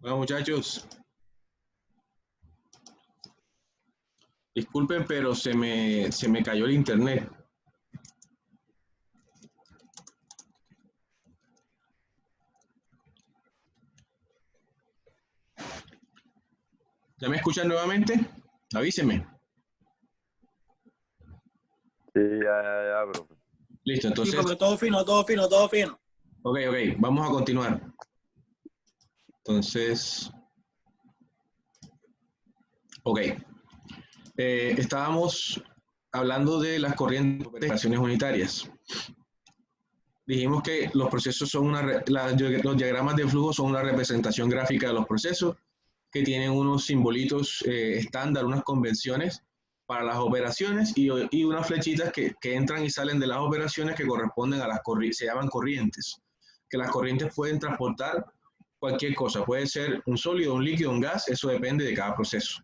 Bueno, muchachos, disculpen, pero se me cayó el internet. ¿Ya me escuchan nuevamente? Avísenme. Sí, ya, bro. Listo, Sí, entonces, porque todo fino, todo fino, todo fino. ok, vamos a continuar. Entonces, ok. Estábamos hablando de las corrientes de operaciones unitarias. Dijimos que los procesos son los diagramas de flujo son una representación gráfica de los procesos que tienen unos simbolitos estándar, unas convenciones para las operaciones y unas flechitas que entran y salen de las operaciones que corresponden a las corrientes, se llaman corrientes, que las corrientes pueden transportar cualquier cosa, puede ser un sólido, un líquido, un gas, eso depende de cada proceso.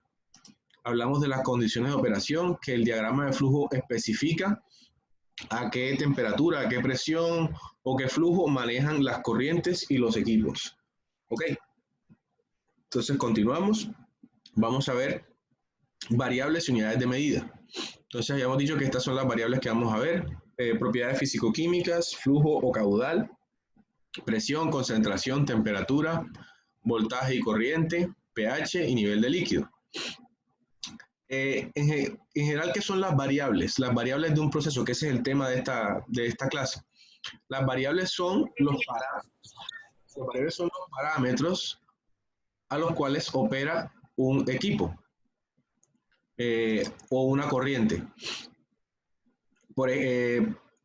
Hablamos de las condiciones de operación que el diagrama de flujo especifica a qué temperatura, a qué presión o qué flujo manejan las corrientes y los equipos. ¿Ok? Entonces continuamos. Vamos a ver variables y unidades de medida. Entonces habíamos dicho que estas son las variables que vamos a ver. Propiedades físico-químicas, flujo o caudal, presión, concentración, temperatura, voltaje y corriente, pH y nivel de líquido. En general, ¿qué son las variables? Las variables de un proceso, que ese es el tema de esta clase. Las variables son los parámetros a los cuales opera un equipo o una corriente. Por,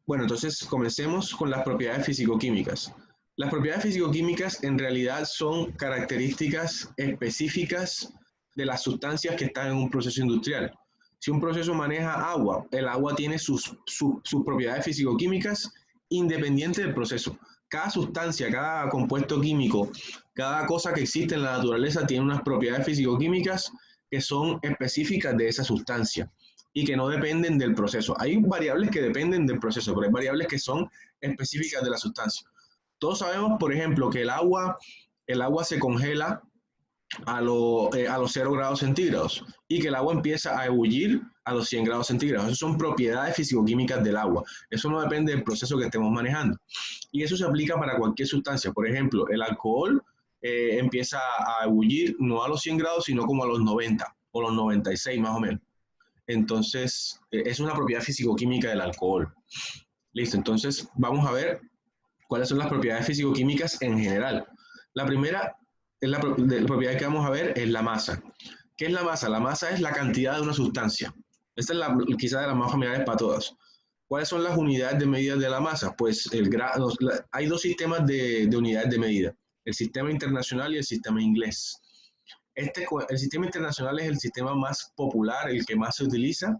bueno, entonces comencemos con las propiedades físico-químicas. Las propiedades físico-químicas en realidad son características específicas de las sustancias que están en un proceso industrial. Si un proceso maneja agua, el agua tiene sus propiedades físico-químicas independientes del proceso. Cada sustancia, cada compuesto químico, cada cosa que existe en la naturaleza tiene unas propiedades físico-químicas que son específicas de esa sustancia y que no dependen del proceso. Hay variables que dependen del proceso, pero hay variables que son específicas de la sustancia. Todos sabemos, por ejemplo, que el agua se congela a los 0 grados centígrados y que el agua empieza a ebullir a los 100 grados centígrados. Esas son propiedades físico-químicas del agua. Eso no depende del proceso que estemos manejando. Y eso se aplica para cualquier sustancia. Por ejemplo, el alcohol empieza a ebullir no a los 100 grados, sino como a los 90 o los 96 más o menos. Entonces, es una propiedad físico-química del alcohol. Listo, entonces vamos a ver cuáles son las propiedades físico-químicas en general. La primera es la propiedad que vamos a ver es la masa. ¿Qué es la masa? La masa es la cantidad de una sustancia. Esta es quizá de las más familiares para todas. ¿Cuáles son las unidades de medida de la masa? Pues hay dos sistemas de unidades de medida, el sistema internacional y el sistema inglés. El sistema internacional es el sistema más popular, el que más se utiliza,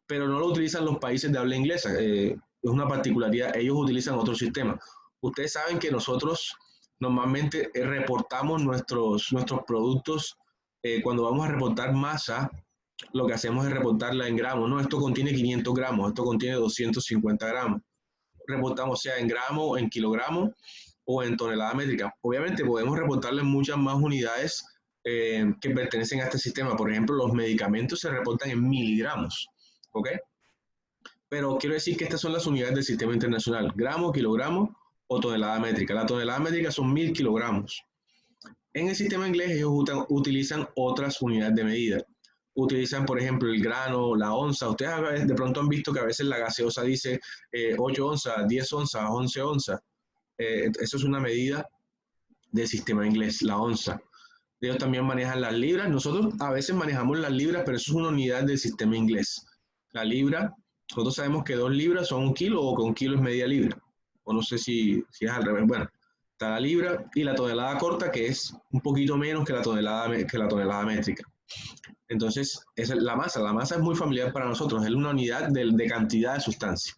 pero no lo utilizan los países de habla inglesa. Es una particularidad, ellos utilizan otro sistema. Ustedes saben que nosotros normalmente reportamos nuestros productos cuando vamos a reportar masa, lo que hacemos es reportarla en gramos, ¿no? Esto contiene 500 gramos, esto contiene 250 gramos. Reportamos sea en gramos, en kilogramos o en tonelada métrica. Obviamente podemos reportarle muchas más unidades que pertenecen a este sistema. Por ejemplo, los medicamentos se reportan en miligramos, ¿ok? Pero quiero decir que estas son las unidades del sistema internacional, gramo, kilogramo o tonelada métrica. La tonelada métrica son 1000 kilogramos. En el sistema inglés ellos utilizan otras unidades de medida. Utilizan, por ejemplo, el grano, la onza. Ustedes de pronto han visto que a veces la gaseosa dice 8 onzas, 10 onzas, 11 onzas. Eso es una medida del sistema inglés, la onza. Ellos también manejan las libras. Nosotros a veces manejamos las libras, pero eso es una unidad del sistema inglés. La libra, nosotros sabemos que 2 libras son 1 kilo o que 1 kilo es media libra. O no sé si es al revés. Bueno, está la libra y la tonelada corta, que es un poquito menos que la tonelada métrica. Entonces, esa es la masa. La masa es muy familiar para nosotros, es una unidad de cantidad de sustancia.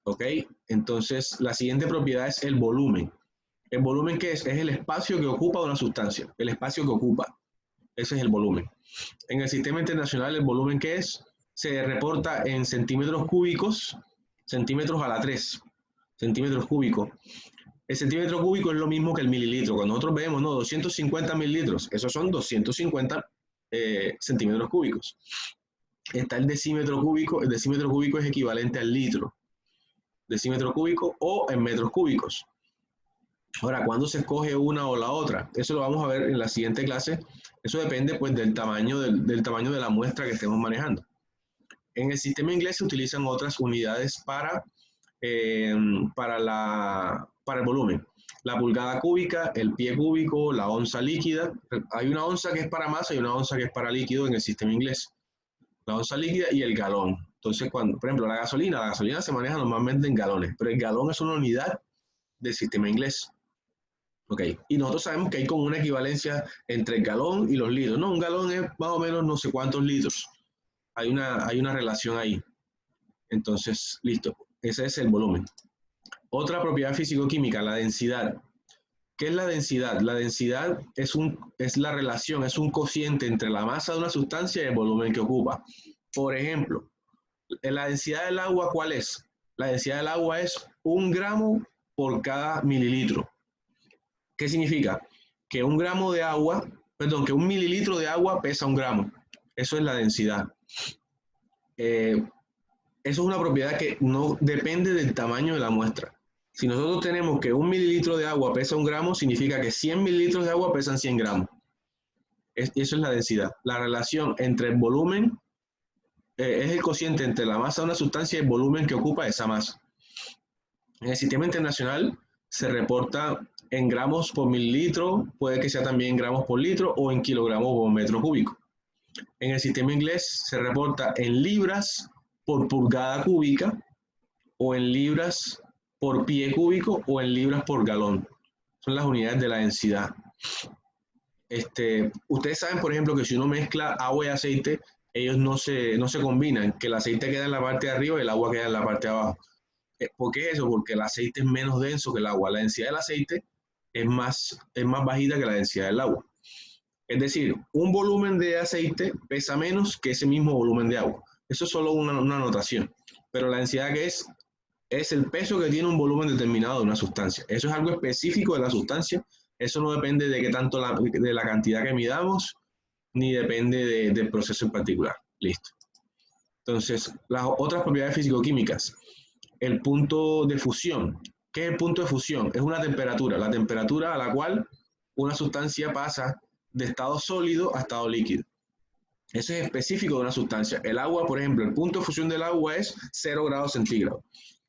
¿Ok? Entonces, la siguiente propiedad es el volumen. ¿El volumen qué es? Es el espacio que ocupa una sustancia, el espacio que ocupa. Ese es el volumen. En el sistema internacional, el volumen ¿qué es? Se reporta en centímetros cúbicos, centímetros a la 3, centímetros cúbicos. El centímetro cúbico es lo mismo que el mililitro. Cuando nosotros vemos, no, 250 mililitros, esos son 250 centímetros cúbicos. Está el decímetro cúbico es equivalente al litro. Decímetro cúbico o en metros cúbicos. Ahora, ¿cuándo se escoge una o la otra? Eso lo vamos a ver en la siguiente clase. Eso depende pues del tamaño de la muestra que estemos manejando. En el sistema inglés se utilizan otras unidades para el volumen. La pulgada cúbica, el pie cúbico, la onza líquida. Hay una onza que es para masa y una onza que es para líquido en el sistema inglés. La onza líquida y el galón. Entonces, por ejemplo, la gasolina se maneja normalmente en galones, pero el galón es una unidad del sistema inglés. ¿Ok? Y nosotros sabemos que hay como una equivalencia entre el galón y los litros. No, un galón es más o menos no sé cuántos litros. Hay una relación ahí. Entonces, listo. Ese es el volumen. Otra propiedad físico-química, la densidad. ¿Qué es la densidad? La densidad es la relación, es un cociente entre la masa de una sustancia y el volumen que ocupa. Por ejemplo, la densidad del agua, ¿cuál es? La densidad del agua es 1 gramo por cada mililitro. ¿Qué significa? Que un mililitro de agua pesa 1 gramo. Eso es la densidad. Eso es una propiedad que no depende del tamaño de la muestra. Si nosotros tenemos que 1 mililitro de agua pesa 1 gramo, significa que 100 mililitros de agua pesan 100 gramos. Eso es la densidad. La relación entre el volumen es el cociente entre la masa de una sustancia y el volumen que ocupa esa masa. En el sistema internacional se reporta en gramos por mililitro, puede que sea también en gramos por litro o en kilogramos por metro cúbico. En el sistema inglés se reporta en libras por pulgada cúbica o en libras por pie cúbico o en libras por galón. Son las unidades de la densidad. Ustedes saben, por ejemplo, que si uno mezcla agua y aceite, ellos no se combinan, que el aceite queda en la parte de arriba y el agua queda en la parte de abajo. ¿Por qué es eso? Porque el aceite es menos denso que el agua. La densidad del aceite es más bajita que la densidad del agua. Es decir, un volumen de aceite pesa menos que ese mismo volumen de agua. Eso es solo una notación. Pero la densidad que es el peso que tiene un volumen determinado de una sustancia. Eso es algo específico de la sustancia. Eso no depende de qué tanto de la cantidad que midamos, ni depende del proceso en particular. Listo. Entonces, las otras propiedades físico-químicas. El punto de fusión. ¿Qué es el punto de fusión? Es una temperatura, la temperatura a la cual una sustancia pasa de estado sólido a estado líquido. Eso es específico de una sustancia. El agua, por ejemplo, el punto de fusión del agua es 0 grados centígrados.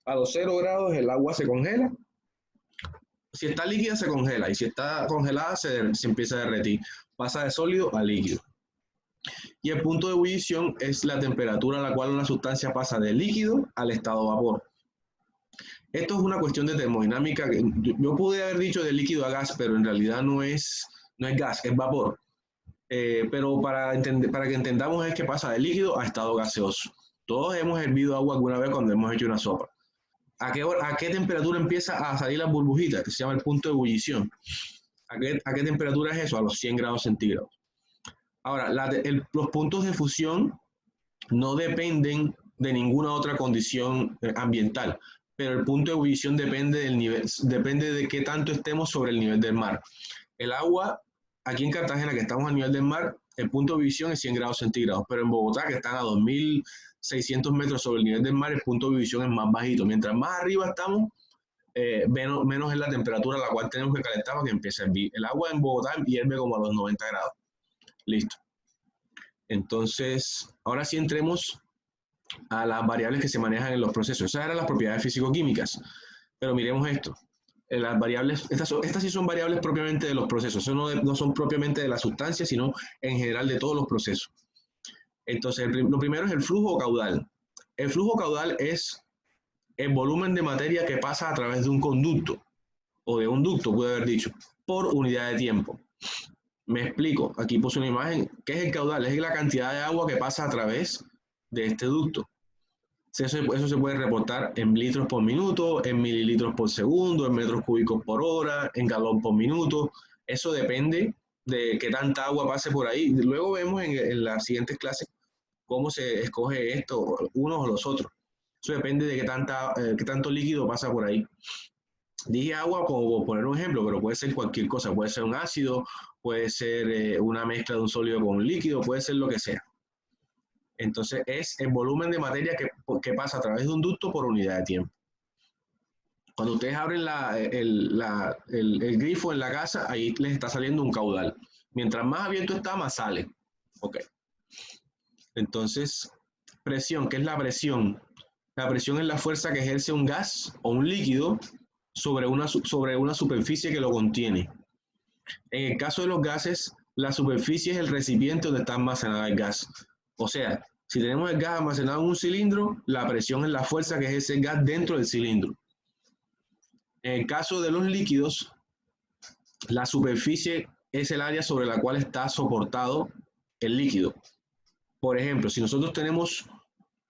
A los 0 grados el agua se congela. Si está líquida se congela y si está congelada se empieza a derretir. Pasa de sólido a líquido. Y el punto de ebullición es la temperatura a la cual una sustancia pasa de líquido al estado vapor. Esto es una cuestión de termodinámica. Yo pude haber dicho de líquido a gas, pero en realidad no es gas, es vapor. Pero para que entendamos es que pasa de líquido a estado gaseoso. Todos hemos hervido agua alguna vez cuando hemos hecho una sopa. ¿A qué temperatura empieza a salir la burbujita? Que se llama el punto de ebullición. ¿A qué temperatura es eso? A los 100 grados centígrados. Ahora, los puntos de fusión no dependen de ninguna otra condición ambiental, pero el punto de ebullición depende de qué tanto estemos sobre el nivel del mar. El agua, aquí en Cartagena, que estamos a nivel del mar, el punto de ebullición es 100 grados centígrados, pero en Bogotá, que están a 2.600 metros sobre el nivel del mar, el punto de ebullición es más bajito. Mientras más arriba estamos, menos es la temperatura a la cual tenemos que calentar para que empiece a hervir. El agua en Bogotá hierve como a los 90 grados. Listo. Entonces, ahora sí entremos a las variables que se manejan en los procesos. Esas eran las propiedades físico-químicas. Pero miremos esto. Las variables, estas sí son variables propiamente de los procesos. Eso no son propiamente de la sustancia, sino en general de todos los procesos. Entonces, lo primero es el flujo caudal. El flujo caudal es el volumen de materia que pasa a través de un conducto, o de un ducto, puede haber dicho, por unidad de tiempo. Me explico. Aquí puse una imagen. ¿Qué es el caudal? Es la cantidad de agua que pasa a través de este ducto. Eso se puede reportar en litros por minuto, en mililitros por segundo, en metros cúbicos por hora, en galón por minuto. Eso depende de qué tanta agua pase por ahí. Luego vemos en las siguientes clases cómo se escoge esto, unos o los otros. Eso depende de qué tanto líquido pasa por ahí. Dije agua por poner un ejemplo, pero puede ser cualquier cosa. Puede ser un ácido, puede ser una mezcla de un sólido con un líquido, puede ser lo que sea. Entonces es el volumen de materia que pasa a través de un ducto por unidad de tiempo. Cuando ustedes abren el grifo en la casa, ahí les está saliendo un caudal. Mientras más abierto está, más sale. Ok. Entonces, presión, ¿qué es la presión? La presión es la fuerza que ejerce un gas o un líquido sobre una superficie que lo contiene. En el caso de los gases, la superficie es el recipiente donde está almacenado el gas. O sea, si tenemos el gas almacenado en un cilindro, la presión es la fuerza que ejerce el gas dentro del cilindro. En el caso de los líquidos, la superficie es el área sobre la cual está soportado el líquido. Por ejemplo, si nosotros tenemos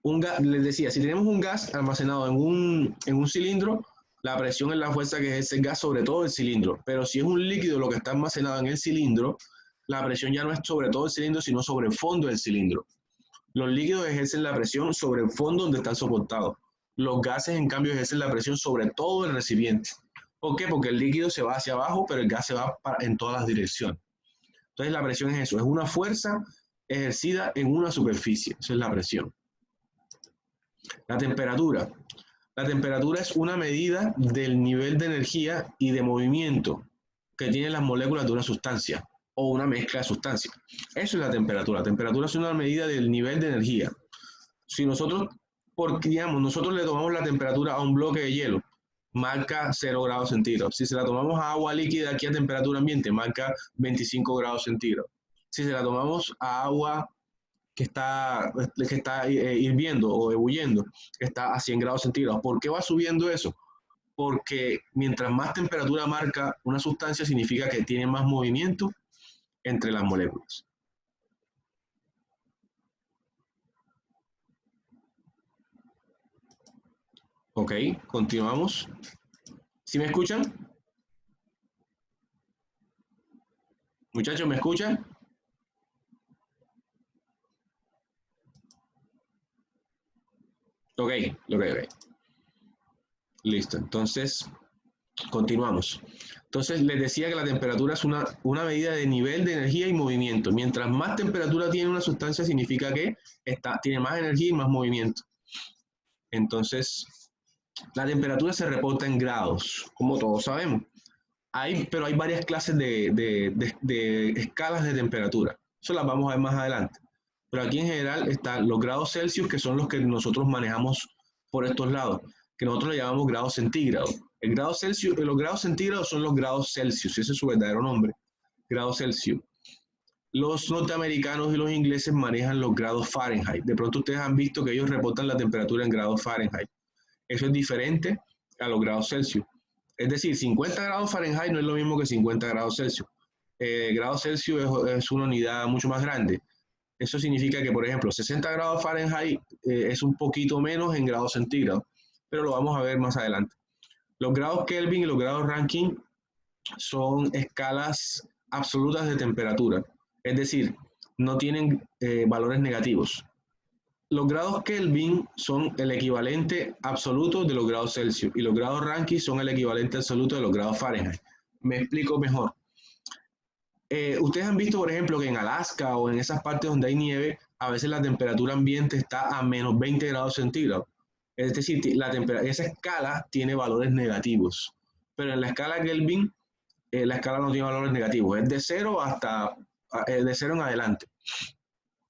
un gas, les decía, si tenemos un gas almacenado en un cilindro, la presión es la fuerza que ejerce el gas sobre todo el cilindro. Pero si es un líquido lo que está almacenado en el cilindro, la presión ya no es sobre todo el cilindro, sino sobre el fondo del cilindro. Los líquidos ejercen la presión sobre el fondo donde están soportados. Los gases, en cambio, ejercen la presión sobre todo el recipiente. ¿Por qué? Porque el líquido se va hacia abajo, pero el gas se va en todas las direcciones. Entonces la presión es eso, es una fuerza ejercida en una superficie. Eso es la presión. La temperatura. La temperatura es una medida del nivel de energía y de movimiento que tienen las moléculas de una sustancia o una mezcla de sustancias. Eso es la temperatura. La temperatura es una medida del nivel de energía. Si nosotros, digamos, nosotros le tomamos la temperatura a un bloque de hielo, marca 0 grados centígrados. Si se la tomamos a agua líquida aquí a temperatura ambiente, marca 25 grados centígrados. Si se la tomamos a agua que está hirviendo o ebulliendo, está a 100 grados centígrados. ¿Por qué va subiendo eso? Porque mientras más temperatura marca una sustancia, significa que tiene más movimiento entre las moléculas. Ok, continuamos. ¿Sí me escuchan? Muchachos, ¿me escuchan? Ok. Listo, entonces continuamos. Entonces les decía que la temperatura es una medida de nivel de energía y movimiento. Mientras más temperatura tiene una sustancia, significa que tiene más energía y más movimiento. Entonces, la temperatura se reporta en grados, como todos sabemos. Pero hay varias clases de escalas de temperatura. Eso las vamos a ver más adelante. Pero aquí en general están los grados Celsius, que son los que nosotros manejamos por estos lados, que nosotros le llamamos grados centígrados. Los grados centígrados son los grados Celsius, ese es su verdadero nombre, grados Celsius. Los norteamericanos y los ingleses manejan los grados Fahrenheit. De pronto ustedes han visto que ellos reportan la temperatura en grados Fahrenheit. Eso es diferente a los grados Celsius. Es decir, 50 grados Fahrenheit no es lo mismo que 50 grados Celsius. Grados Celsius es una unidad mucho más grande. Eso significa que, por ejemplo, 60 grados Fahrenheit es un poquito menos en grados centígrados, pero lo vamos a ver más adelante. Los grados Kelvin y los grados Rankine son escalas absolutas de temperatura, es decir, no tienen valores negativos. Los grados Kelvin son el equivalente absoluto de los grados Celsius y los grados Rankine son el equivalente absoluto de los grados Fahrenheit. Me explico mejor. Ustedes han visto, por ejemplo, que en Alaska o en esas partes donde hay nieve, a veces la temperatura ambiente está a menos 20 grados centígrados. Es decir, esa escala tiene valores negativos. Pero en la escala Kelvin, la escala no tiene valores negativos. Es de 0 hasta de 0 en adelante.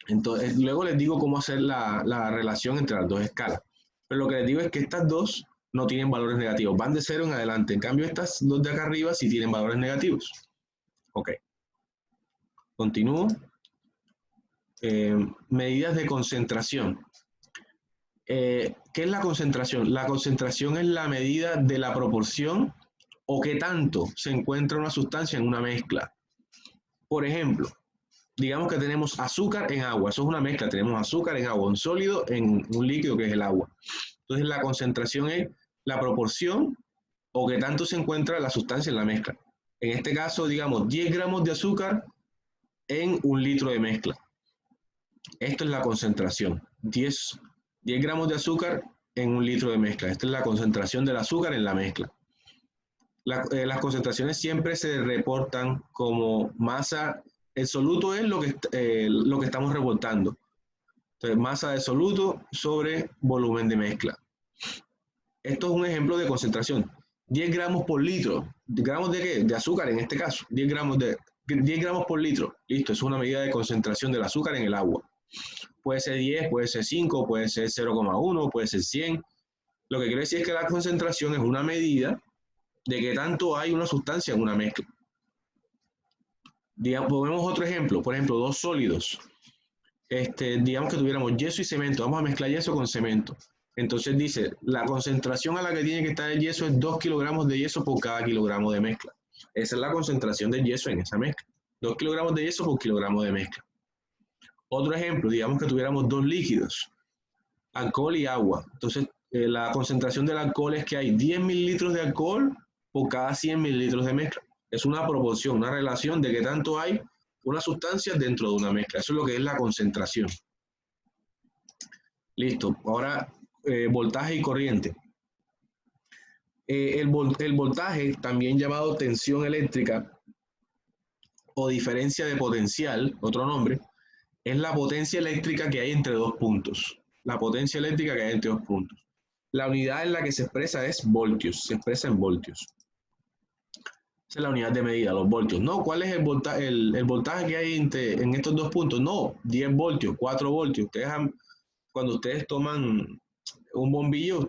Entonces, luego les digo cómo hacer la relación entre las dos escalas. Pero lo que les digo es que estas dos no tienen valores negativos. Van de 0 en adelante. En cambio, estas dos de acá arriba sí tienen valores negativos. Ok. Continúo. Medidas de concentración. ¿Qué es la concentración? La concentración es la medida de la proporción o qué tanto se encuentra una sustancia en una mezcla. Por ejemplo, digamos que tenemos azúcar en agua. Eso es una mezcla. Tenemos azúcar en agua, un sólido en un líquido que es el agua. Entonces la concentración es la proporción o qué tanto se encuentra la sustancia en la mezcla. En este caso, digamos, 10 gramos de azúcar en un litro de mezcla. Esto es la concentración. 10 gramos de azúcar en un litro de mezcla. Esta es la concentración del azúcar en la mezcla. Las concentraciones siempre se reportan como masa. El soluto es lo que estamos reportando. Entonces, masa de soluto sobre volumen de mezcla. Esto es un ejemplo de concentración. 10 gramos por litro. ¿Gramos de qué? De azúcar en este caso. 10 gramos por litro. Listo, es una medida de concentración del azúcar en el agua. Puede ser 10, puede ser 5, puede ser 0,1, puede ser 100. Lo que quiere decir es que la concentración es una medida de qué tanto hay una sustancia en una mezcla. Ponemos otro ejemplo. Por ejemplo, dos sólidos. Digamos que tuviéramos yeso y cemento. Vamos a mezclar yeso con cemento. Entonces dice, la concentración a la que tiene que estar el yeso es 2 kilogramos de yeso por cada kilogramo de mezcla. Esa es la concentración del yeso en esa mezcla. 2 kilogramos de yeso por kilogramo de mezcla. Otro ejemplo, digamos que tuviéramos dos líquidos, alcohol y agua. Entonces, la concentración del alcohol es que hay 10 mililitros de alcohol por cada 100 mililitros de mezcla. Es una proporción, una relación de qué tanto hay una sustancia dentro de una mezcla. Eso es lo que es la concentración. Listo. Ahora, voltaje y corriente. El voltaje, también llamado tensión eléctrica o diferencia de potencial, otro nombre, es la potencia eléctrica que hay entre dos puntos. La potencia eléctrica que hay entre dos puntos. La unidad en la que se expresa es voltios, se expresa en voltios. Esa es la unidad de medida, los voltios. No, ¿cuál es el voltaje que hay en estos dos puntos? No, 10 voltios, 4 voltios. Cuando ustedes toman un bombillo,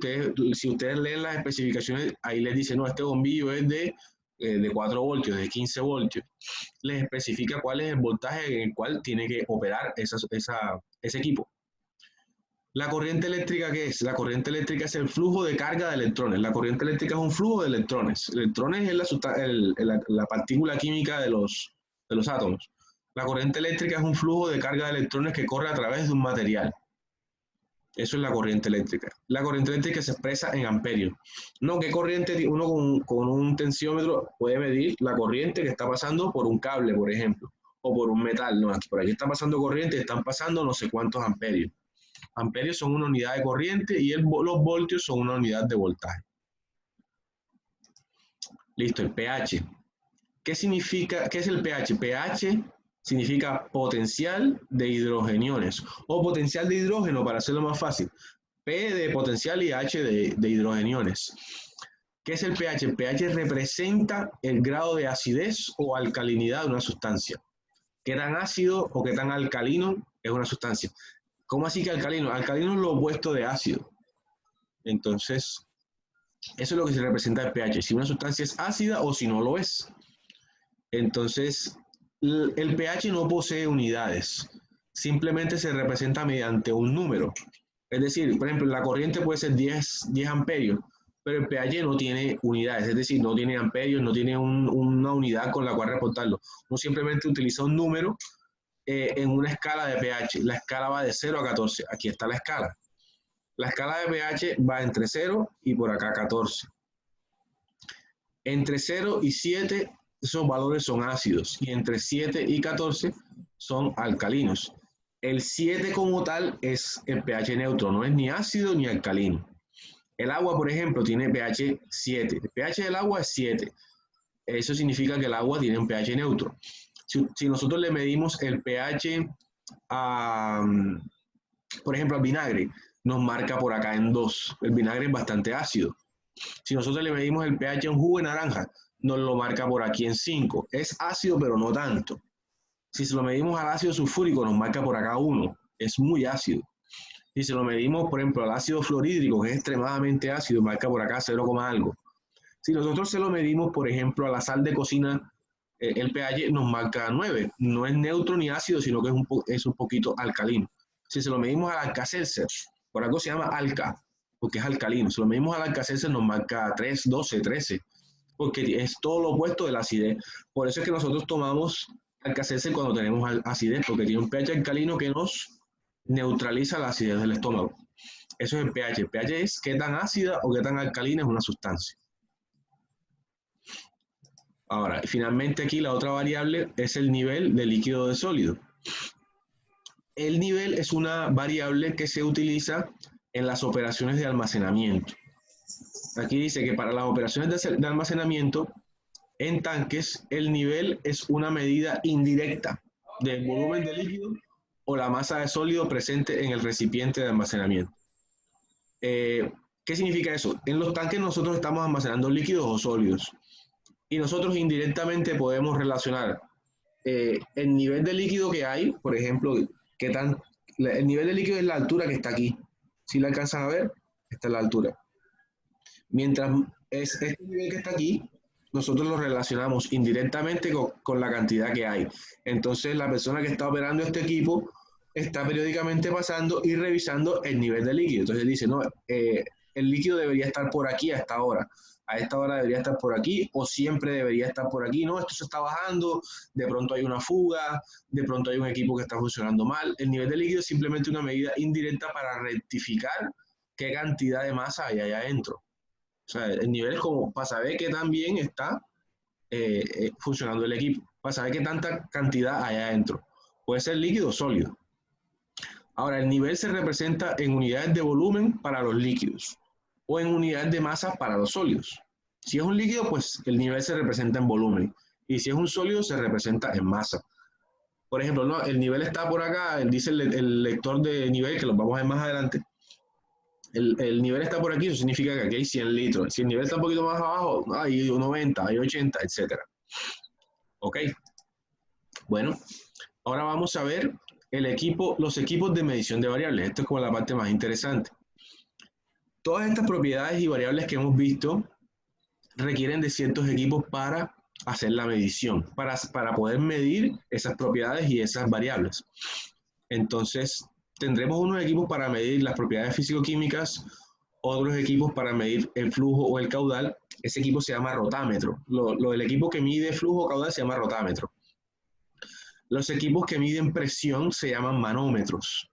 si ustedes leen las especificaciones, ahí les dice, no, este bombillo es de 4 voltios, de 15 voltios. Les especifica cuál es el voltaje en el cual tiene que operar ese equipo. ¿La corriente eléctrica qué es? La corriente eléctrica es el flujo de carga de electrones. La corriente eléctrica es un flujo de electrones. Electrones es la partícula química de los átomos. La corriente eléctrica es un flujo de carga de electrones que corre a través de un material. Eso es la corriente eléctrica. La corriente eléctrica se expresa en amperios. No, ¿qué corriente? Uno con un tensiómetro puede medir la corriente que está pasando por un cable, por ejemplo, o por un metal. No, por aquí está pasando corriente, están pasando no sé cuántos amperios. Amperios son una unidad de corriente y los voltios son una unidad de voltaje. Listo, el pH. ¿Qué es el pH? pH significa potencial de hidrogeniones o potencial de hidrógeno, para hacerlo más fácil. P de potencial y H de hidrogeniones. ¿Qué es el pH? El pH representa el grado de acidez o alcalinidad de una sustancia. ¿Qué tan ácido o qué tan alcalino es una sustancia? ¿Cómo así que alcalino? Alcalino es lo opuesto de ácido. Entonces, eso es lo que se representa el pH. Si una sustancia es ácida o si no lo es. Entonces, el pH no posee unidades. Simplemente se representa mediante un número. Es decir, por ejemplo, la corriente puede ser 10 amperios, pero el pH no tiene unidades. Es decir, no tiene amperios, no tiene una unidad con la cual reportarlo. Uno simplemente utiliza un número en una escala de pH. La escala va de 0 a 14. Aquí está la escala. La escala de pH va entre 0 y por acá 14. Entre 0 y 7, esos valores son ácidos. Y entre 7 y 14 son alcalinos. El 7 como tal es el pH neutro. No es ni ácido ni alcalino. El agua, por ejemplo, tiene pH 7. El pH del agua es 7. Eso significa que el agua tiene un pH neutro. Si nosotros le medimos el pH, por ejemplo, al vinagre, nos marca por acá en 2. El vinagre es bastante ácido. Si nosotros le medimos el pH a un jugo de naranja, nos lo marca por aquí en 5. Es ácido, pero no tanto. Si se lo medimos al ácido sulfúrico, nos marca por acá 1. Es muy ácido. Si se lo medimos, por ejemplo, al ácido fluorhídrico, que es extremadamente ácido, marca por acá 0, algo. Si nosotros se lo medimos, por ejemplo, a la sal de cocina, el pH nos marca 9. No es neutro ni ácido, sino que es un poquito alcalino. Si se lo medimos al Alka-Seltzer, por algo se llama Alka, porque es alcalino. Si lo medimos al Alka-Seltzer, nos marca 3, 12, 13, porque es todo lo opuesto de la acidez. Por eso es que nosotros tomamos Alka-Seltzer cuando tenemos acidez, porque tiene un pH alcalino que nos neutraliza la acidez del estómago. Eso es el pH. El pH es qué tan ácida o qué tan alcalina es una sustancia. Ahora, finalmente aquí la otra variable es el nivel de líquido de sólido. El nivel es una variable que se utiliza en las operaciones de almacenamiento. Aquí dice que para las operaciones de almacenamiento en tanques, el nivel es una medida indirecta del volumen de líquido o la masa de sólido presente en el recipiente de almacenamiento. ¿Qué significa eso? En los tanques nosotros estamos almacenando líquidos o sólidos y nosotros indirectamente podemos relacionar el nivel de líquido que hay, por ejemplo, el nivel de líquido es la altura que está aquí. Si la alcanzan a ver, esta es la altura. Mientras es este nivel que está aquí, nosotros lo relacionamos indirectamente con la cantidad que hay. Entonces, la persona que está operando este equipo está periódicamente pasando y revisando el nivel de líquido. Entonces dice, no, el líquido debería estar por aquí a esta hora debería estar por aquí, o siempre debería estar por aquí. No, esto se está bajando, de pronto hay una fuga, de pronto hay un equipo que está funcionando mal. El nivel de líquido es simplemente una medida indirecta para rectificar qué cantidad de masa hay allá adentro. O sea, el nivel es como para saber qué tan bien está funcionando el equipo, para saber qué tanta cantidad hay adentro. Puede ser líquido o sólido. Ahora, el nivel se representa en unidades de volumen para los líquidos o en unidades de masa para los sólidos. Si es un líquido, pues el nivel se representa en volumen. Y si es un sólido, se representa en masa. Por ejemplo, no, el nivel está por acá, dice el lector de nivel, que lo vamos a ver más adelante. El nivel está por aquí, eso significa que aquí hay 100 litros. Si el nivel está un poquito más abajo, hay 90, hay 80, etc. ¿Ok? Bueno, ahora vamos a ver los equipos de medición de variables. Esto es como la parte más interesante. Todas estas propiedades y variables que hemos visto requieren de ciertos equipos para hacer la medición, para poder medir esas propiedades y esas variables. Entonces, tendremos unos equipos para medir las propiedades físico-químicas, otros equipos para medir el flujo o el caudal. Ese equipo se llama rotámetro. El equipo que mide flujo o caudal se llama rotámetro. Los equipos que miden presión se llaman manómetros.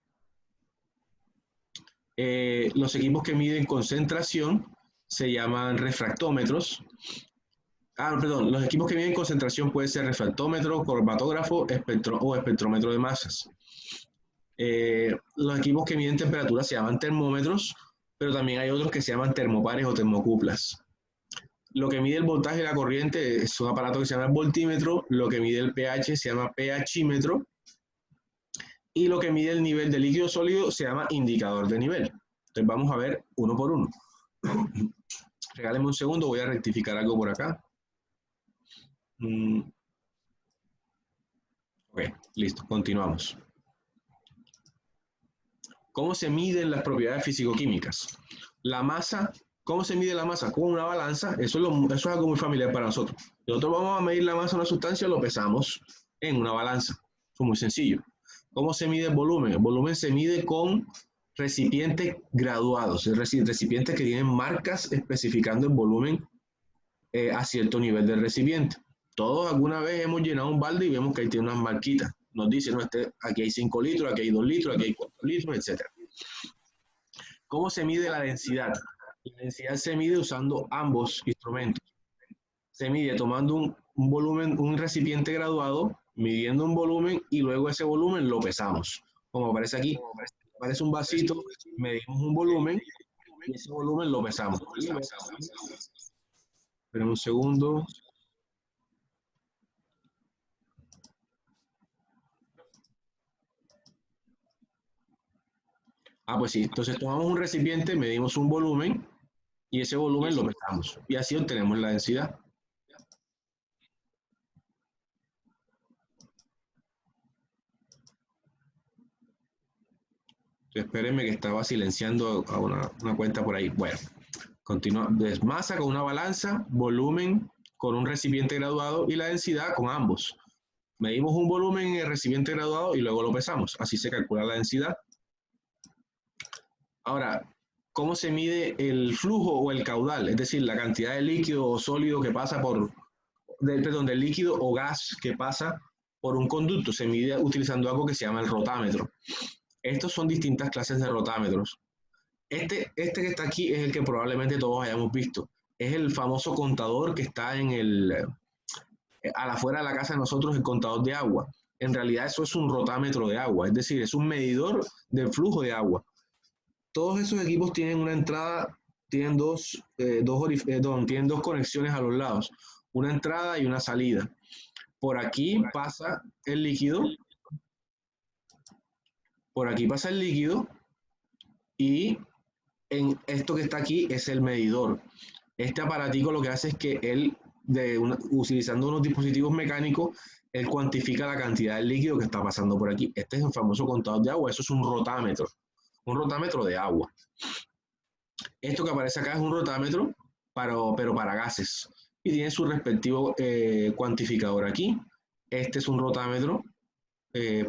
Los equipos que miden concentración se llaman refractómetros. Perdón, los equipos que miden concentración pueden ser refractómetro, cromatógrafo o espectrómetro de masas. Los equipos que miden temperatura se llaman termómetros, pero también hay otros que se llaman termopares o termocuplas. Lo que mide el voltaje y la corriente es un aparato que se llama voltímetro, lo que mide el pH se llama pHímetro, y lo que mide el nivel de líquido sólido se llama indicador de nivel. Entonces vamos a ver uno por uno. Regáleme un segundo, voy a rectificar algo por acá. Ok, listo, continuamos. ¿Cómo se miden las propiedades físico-químicas? La masa, ¿cómo se mide la masa? Con una balanza, eso es algo muy familiar para nosotros. Nosotros vamos a medir la masa de una sustancia, lo pesamos en una balanza. Eso es muy sencillo. ¿Cómo se mide el volumen? El volumen se mide con recipientes graduados, recipientes que tienen marcas especificando el volumen a cierto nivel del recipiente. Todos alguna vez hemos llenado un balde y vemos que ahí tiene unas marquitas. Nos dice, no, aquí hay 5 litros, aquí hay 2 litros, aquí hay 4 litros, etc. ¿Cómo se mide la densidad? La densidad se mide usando ambos instrumentos. Se mide tomando un volumen, un recipiente graduado, midiendo un volumen y luego ese volumen lo pesamos. Como aparece aquí, aparece un vasito, medimos un volumen y ese volumen lo pesamos. Esperen un segundo. Pues sí, entonces tomamos un recipiente, medimos un volumen y ese volumen lo pesamos y así obtenemos la densidad. Espérenme que estaba silenciando a una cuenta por ahí. Bueno, continúa. Masa con una balanza, volumen con un recipiente graduado y la densidad con ambos. Medimos un volumen en el recipiente graduado y luego lo pesamos. Así se calcula la densidad. Ahora, ¿cómo se mide el flujo o el caudal? Es decir, la cantidad de líquido o sólido que pasa del líquido o gas que pasa por un conducto. Se mide utilizando algo que se llama el rotámetro. Estos son distintas clases de rotámetros. Este que está aquí es el que probablemente todos hayamos visto. Es el famoso contador que está a la afuera de la casa de nosotros, el contador de agua. En realidad eso es un rotámetro de agua, es decir, es un medidor del flujo de agua. Todos esos equipos tienen una entrada tienen tienen dos conexiones a los lados, una entrada y una salida. Por aquí pasa el líquido, por aquí pasa el líquido y en esto que está aquí es el medidor. Este aparatico lo que hace es que él, utilizando unos dispositivos mecánicos, él cuantifica la cantidad de líquido que está pasando por aquí. Este es un famoso contador de agua, eso es un rotámetro de agua. Esto que aparece acá es un rotámetro, pero para gases, y tiene su respectivo cuantificador aquí. Este es un rotámetro,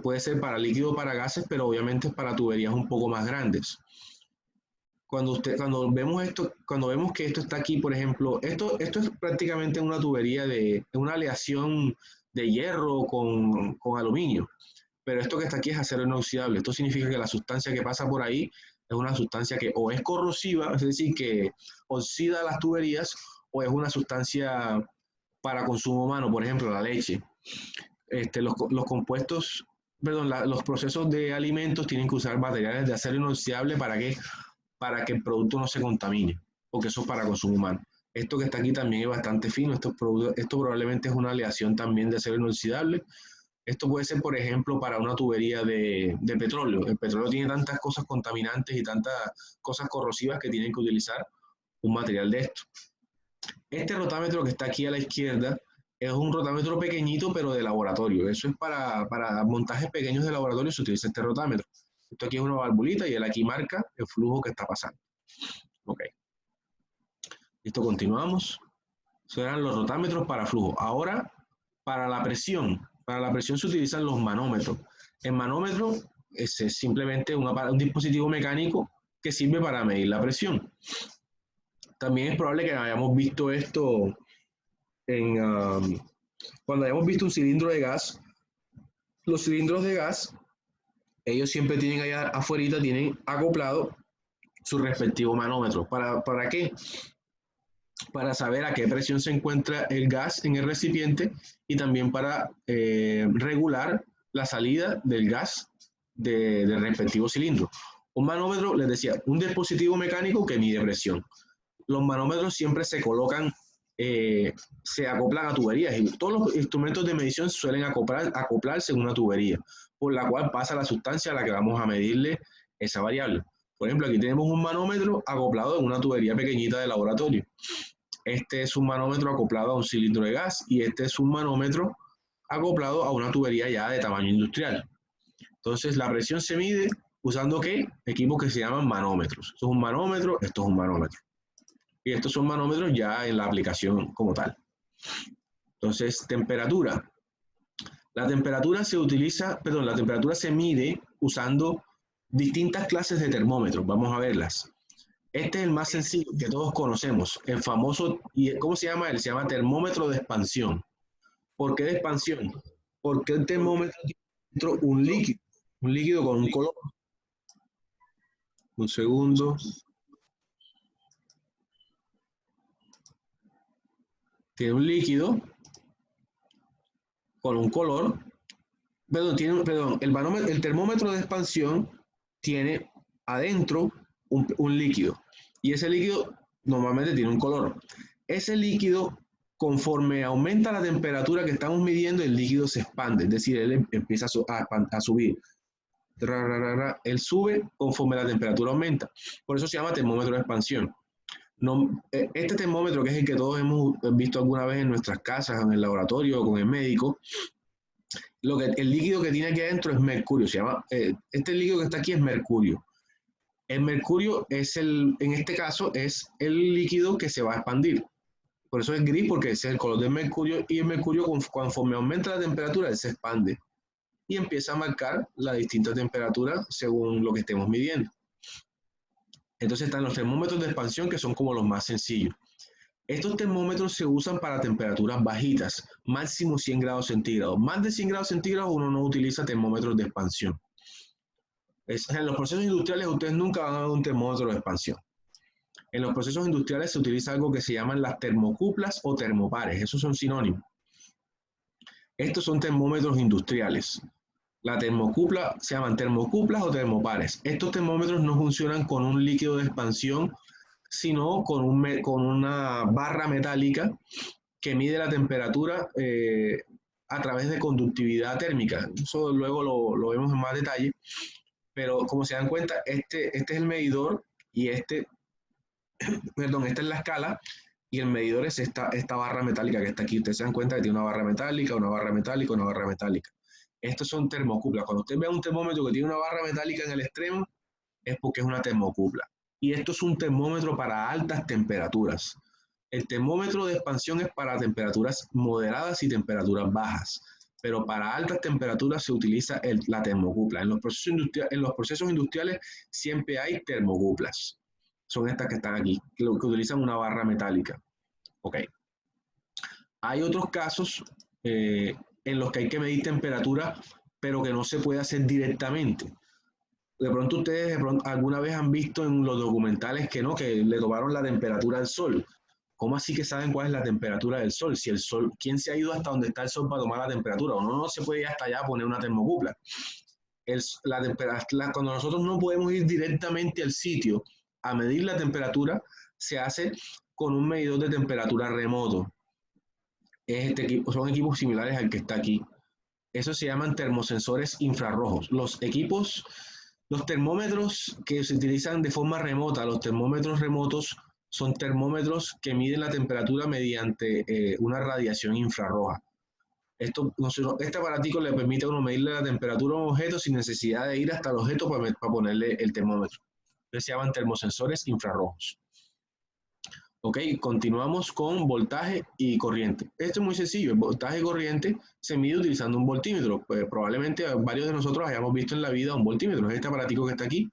puede ser para líquido o para gases, pero obviamente es para tuberías un poco más grandes. Cuando vemos que esto está aquí, por ejemplo, esto es prácticamente una tubería una aleación de hierro con aluminio, pero esto que está aquí es acero inoxidable. Esto significa que la sustancia que pasa por ahí es una sustancia que o es corrosiva, es decir, que oxida las tuberías, o es una sustancia para consumo humano, por ejemplo, la leche. Los compuestos, perdón, los procesos de alimentos tienen que usar materiales de acero inoxidable para que el producto no se contamine, porque eso es para consumo humano. Esto que está aquí también es bastante fino, esto probablemente es una aleación también de acero inoxidable. Esto puede ser, por ejemplo, para una tubería de petróleo. El petróleo tiene tantas cosas contaminantes y tantas cosas corrosivas que tienen que utilizar un material de esto. Este rotámetro que está aquí a la izquierda es un rotámetro pequeñito, pero de laboratorio. Eso es para montajes pequeños de laboratorio, se utiliza este rotámetro. Esto aquí es una valvulita y él aquí marca el flujo que está pasando. Ok. Listo, continuamos. Eso eran los rotámetros para flujo. Ahora, para la presión se utilizan los manómetros. El manómetro es simplemente un dispositivo mecánico que sirve para medir la presión. También es probable que hayamos visto esto cuando hayamos visto un cilindro de gas. Los cilindros de gas, ellos siempre tienen allá afuera, tienen acoplado su respectivo manómetro. ¿Para qué? Para saber a qué presión se encuentra el gas en el recipiente y también para regular la salida del gas del respectivo cilindro. Un manómetro, les decía, un dispositivo mecánico que mide presión. Los manómetros siempre se colocan, se acoplan a tuberías, y todos los instrumentos de medición suelen acoplarse en una tubería, por la cual pasa la sustancia a la que vamos a medirle esa variable. Por ejemplo, aquí tenemos un manómetro acoplado en una tubería pequeñita de laboratorio. Este es un manómetro acoplado a un cilindro de gas y este es un manómetro acoplado a una tubería ya de tamaño industrial. Entonces, la presión se mide usando ¿qué? Equipos que se llaman manómetros. Esto es un manómetro, esto es un manómetro. Y estos son manómetros ya en la aplicación como tal. Entonces, temperatura. La temperatura se mide usando distintas clases de termómetros. Vamos a verlas. Este es el más sencillo que todos conocemos, el famoso, ¿cómo se llama él? Se llama termómetro de expansión. ¿Por qué de expansión? Porque el termómetro tiene dentro un líquido con un color. Un segundo. Tiene un líquido con un color. El termómetro de expansión tiene adentro un líquido. Y ese líquido normalmente tiene un color. Ese líquido, conforme aumenta la temperatura que estamos midiendo, el líquido se expande, es decir, él empieza a subir. Él sube conforme la temperatura aumenta. Por eso se llama termómetro de expansión. Este termómetro, que es el que todos hemos visto alguna vez en nuestras casas, en el laboratorio o con el médico, el líquido que tiene aquí adentro es mercurio. Este líquido que está aquí es mercurio. El mercurio en este caso, es el líquido que se va a expandir. Por eso es gris, porque ese es el color del mercurio, y el mercurio, conforme aumenta la temperatura, él se expande y empieza a marcar la distinta temperatura según lo que estemos midiendo. Entonces están los termómetros de expansión, que son como los más sencillos. Estos termómetros se usan para temperaturas bajitas, máximo 100 grados centígrados. Más de 100 grados centígrados uno no utiliza termómetros de expansión. En los procesos industriales ustedes nunca van a ver un termómetro de expansión. En los procesos industriales se utiliza algo que se llaman las termocuplas o termopares. Esos son sinónimos. Estos son termómetros industriales. La termocupla se llaman termocuplas o termopares. Estos termómetros no funcionan con un líquido de expansión, sino con una barra metálica que mide la temperatura a través de conductividad térmica. Eso luego lo vemos en más detalle, pero como se dan cuenta, este es el medidor y perdón, esta es la escala y el medidor es esta barra metálica que está aquí. Ustedes se dan cuenta que tiene una barra metálica, una barra metálica, una barra metálica. Estos son termocuplas. Cuando usted ve un termómetro que tiene una barra metálica en el extremo, es porque es una termocupla. Y esto es un termómetro para altas temperaturas. El termómetro de expansión es para temperaturas moderadas y temperaturas bajas, pero para altas temperaturas se utiliza la termocupla. En los procesos industriales siempre hay termocuplas. Son estas que están aquí, que utilizan una barra metálica. Ok. Hay otros casos en los que hay que medir temperatura, pero que no se puede hacer directamente. De pronto ustedes alguna vez han visto en los documentales que no, que le tomaron la temperatura al sol. ¿Cómo así que saben cuál es la temperatura del sol? Si el sol, ¿quién se ha ido hasta donde está el sol para tomar la temperatura? Uno no se puede ir hasta allá a poner una termocupla. Cuando nosotros no podemos ir directamente al sitio a medir la temperatura, se hace con un medidor de temperatura remoto. Son equipos similares al que está aquí. Eso se llaman termosensores infrarrojos. Los termómetros que se utilizan de forma remota, los termómetros remotos, son termómetros que miden la temperatura mediante una radiación infrarroja. Este aparatico le permite a uno medirle la temperatura a un objeto sin necesidad de ir hasta el objeto para ponerle el termómetro. Entonces se llaman termosensores infrarrojos. Ok, continuamos con voltaje y corriente. Esto es muy sencillo. El voltaje y corriente se mide utilizando un voltímetro. Pues probablemente varios de nosotros hayamos visto en la vida un voltímetro. Este aparatico que está aquí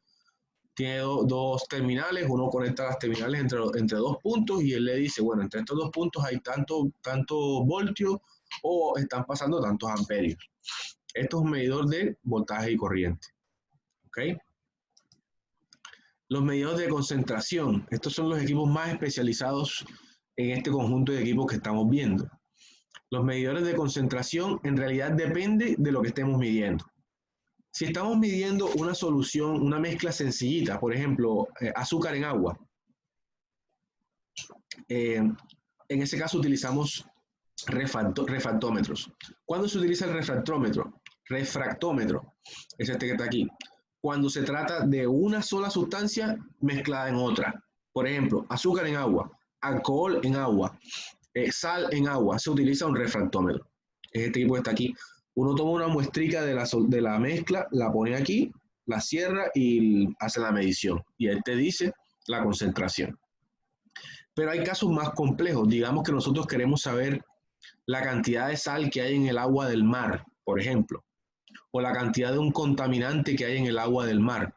tiene dos terminales. Uno conecta las terminales entre dos puntos y él le dice, bueno, entre estos dos puntos hay tanto voltios o están pasando tantos amperios. Esto es un medidor de voltaje y corriente. ¿Ok? Los medidores de concentración. Estos son los equipos más especializados en este conjunto de equipos que estamos viendo. Los medidores de concentración en realidad depende de lo que estemos midiendo. Si estamos midiendo una solución, una mezcla sencillita, por ejemplo, azúcar en agua, en ese caso utilizamos refractómetros. ¿Cuándo se utiliza el refractómetro? Refractómetro es este que está aquí. Cuando se trata de una sola sustancia mezclada en otra. Por ejemplo, azúcar en agua, alcohol en agua, sal en agua, se utiliza un refractómetro. Este equipo que está aquí. Uno toma una muestrica de la mezcla, la pone aquí, la cierra y hace la medición. Y él te dice la concentración. Pero hay casos más complejos. Digamos que nosotros queremos saber la cantidad de sal que hay en el agua del mar, por ejemplo, o la cantidad de un contaminante que hay en el agua del mar,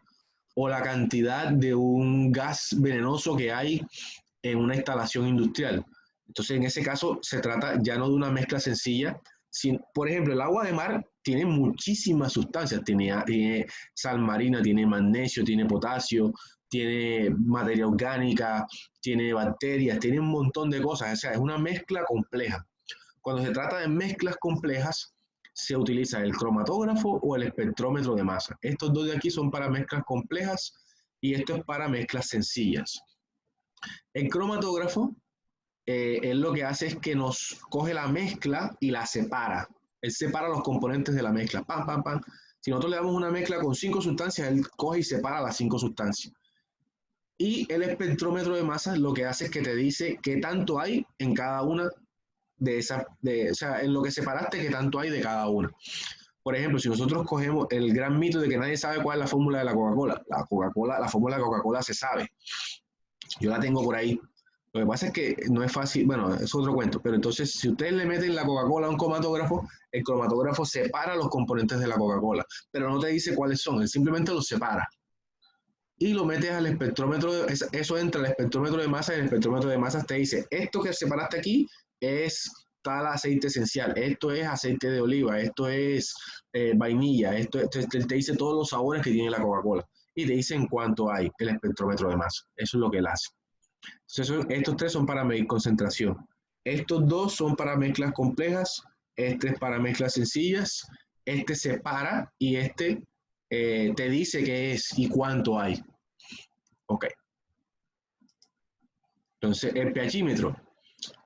o la cantidad de un gas venenoso que hay en una instalación industrial. Entonces, en ese caso, se trata ya no de una mezcla sencilla. Por ejemplo, el agua de mar tiene muchísimas sustancias. Tiene sal marina, tiene magnesio, tiene potasio, tiene materia orgánica, tiene bacterias, tiene un montón de cosas. O sea, es una mezcla compleja. Cuando se trata de mezclas complejas, se utiliza el cromatógrafo o el espectrómetro de masa. Estos dos de aquí son para mezclas complejas y esto es para mezclas sencillas. El cromatógrafo él lo que hace es que nos coge la mezcla y la separa. Él separa los componentes de la mezcla. Pam, pam, pam. Si nosotros le damos una mezcla con 5 sustancias, él coge y separa las 5 sustancias. Y el espectrómetro de masa lo que hace es que te dice qué tanto hay en cada una de esas, o sea, en lo que separaste, qué tanto hay de cada una. Por ejemplo, si nosotros cogemos el gran mito de que nadie sabe cuál es la fórmula de la Coca-Cola, la fórmula de la Coca-Cola se sabe. Yo la tengo por ahí. Lo que pasa es que no es fácil, bueno, es otro cuento, pero entonces si ustedes le meten la Coca-Cola a un cromatógrafo, el cromatógrafo separa los componentes de la Coca-Cola, pero no te dice cuáles son, él simplemente los separa. Y lo metes al espectrómetro, eso entra al espectrómetro de masa y el espectrómetro de masas te dice, esto que separaste aquí es tal aceite esencial, esto es aceite de oliva, esto es vainilla, te dice todos los sabores que tiene la Coca-Cola y te dice en cuánto hay el espectrómetro de masa. Eso es lo que él hace. Entonces, estos tres son para medir concentración. Estos dos son para mezclas complejas, este es para mezclas sencillas, este separa y este te dice qué es y cuánto hay. Ok. Entonces, el pHímetro.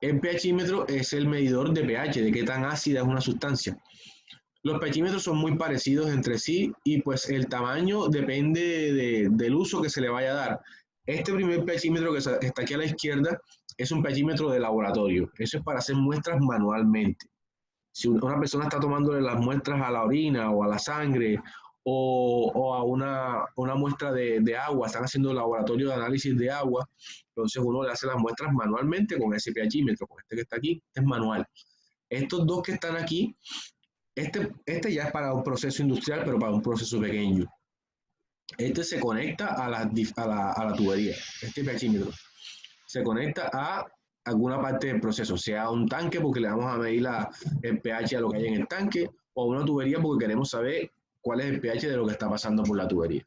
El pHímetro es el medidor de pH, de qué tan ácida es una sustancia. Los pHímetros son muy parecidos entre sí y pues el tamaño depende del uso que se le vaya a dar. Este primer pHímetro que está aquí a la izquierda es un pHímetro de laboratorio. Eso es para hacer muestras manualmente. Si una persona está tomándole las muestras a la orina o a la sangre o a una muestra de agua, están haciendo laboratorio de análisis de agua, entonces uno le hace las muestras manualmente con ese pHímetro, con este que está aquí, este es manual. Estos dos que están aquí, este ya es para un proceso industrial, pero para un proceso pequeño. Este se conecta a la tubería, este pHímetro. Se conecta a alguna parte del proceso, sea un tanque porque le vamos a medir el pH a lo que hay en el tanque, o una tubería porque queremos saber cuál es el pH de lo que está pasando por la tubería.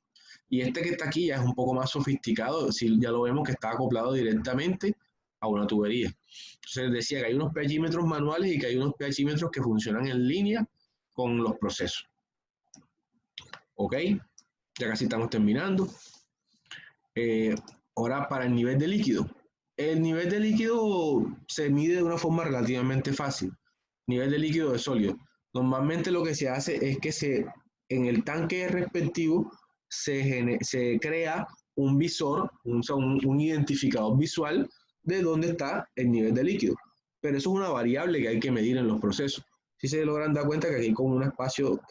Y este que está aquí ya es un poco más sofisticado, si ya lo vemos que está acoplado directamente a una tubería. Entonces decía que hay unos pHímetros manuales y que hay unos pHímetros que funcionan en línea con los procesos. ¿Ok? Ya casi estamos terminando. Ahora para el nivel de líquido. El nivel de líquido se mide de una forma relativamente fácil. Nivel de líquido de sólido. Normalmente lo que se hace es que en el tanque respectivo se crea un visor, un identificador visual de dónde está el nivel de líquido. Pero eso es una variable que hay que medir en los procesos. Si se logran dar cuenta que aquí hay como un espacio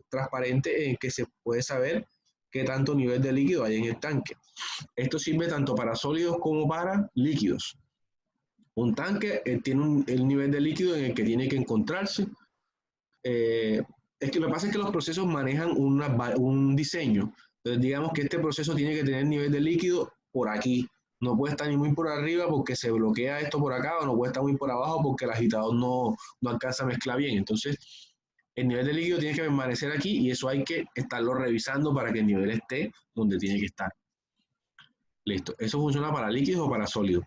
transparente en que se puede saber qué tanto nivel de líquido hay en el tanque. Esto sirve tanto para sólidos como para líquidos. Un tanque tiene el nivel de líquido en el que tiene que encontrarse. Es que lo que pasa es que los procesos manejan un diseño. Entonces, digamos que este proceso tiene que tener nivel de líquido por aquí. No puede estar ni muy por arriba porque se bloquea esto por acá, o no puede estar muy por abajo porque el agitador no alcanza a mezclar bien. Entonces, el nivel de líquido tiene que permanecer aquí y eso hay que estarlo revisando para que el nivel esté donde tiene que estar. Listo. Eso funciona para líquidos o para sólidos.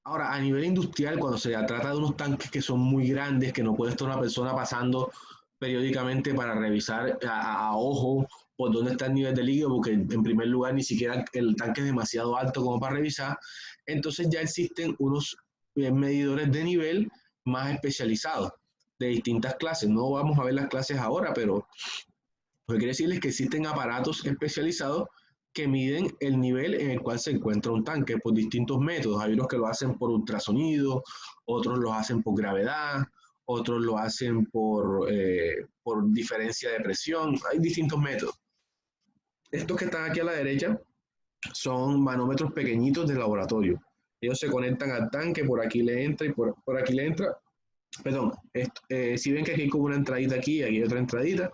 Ahora, a nivel industrial, cuando se trata de unos tanques que son muy grandes, que no puede estar una persona pasando periódicamente para revisar a ojo por dónde está el nivel de líquido, porque en primer lugar ni siquiera el tanque es demasiado alto como para revisar, entonces ya existen unos medidores de nivel más especializados de distintas clases. No vamos a ver las clases ahora, pero lo que quiere decirles que existen aparatos especializados que miden el nivel en el cual se encuentra un tanque por distintos métodos. Hay unos que lo hacen por ultrasonido, otros lo hacen por gravedad, otros lo hacen por diferencia de presión. Hay distintos métodos. Estos que están aquí a la derecha son manómetros pequeñitos de laboratorio. Ellos se conectan al tanque, por aquí le entra y por aquí le entra. Perdón, si ven que aquí hay como una entradita aquí, aquí hay otra entradita.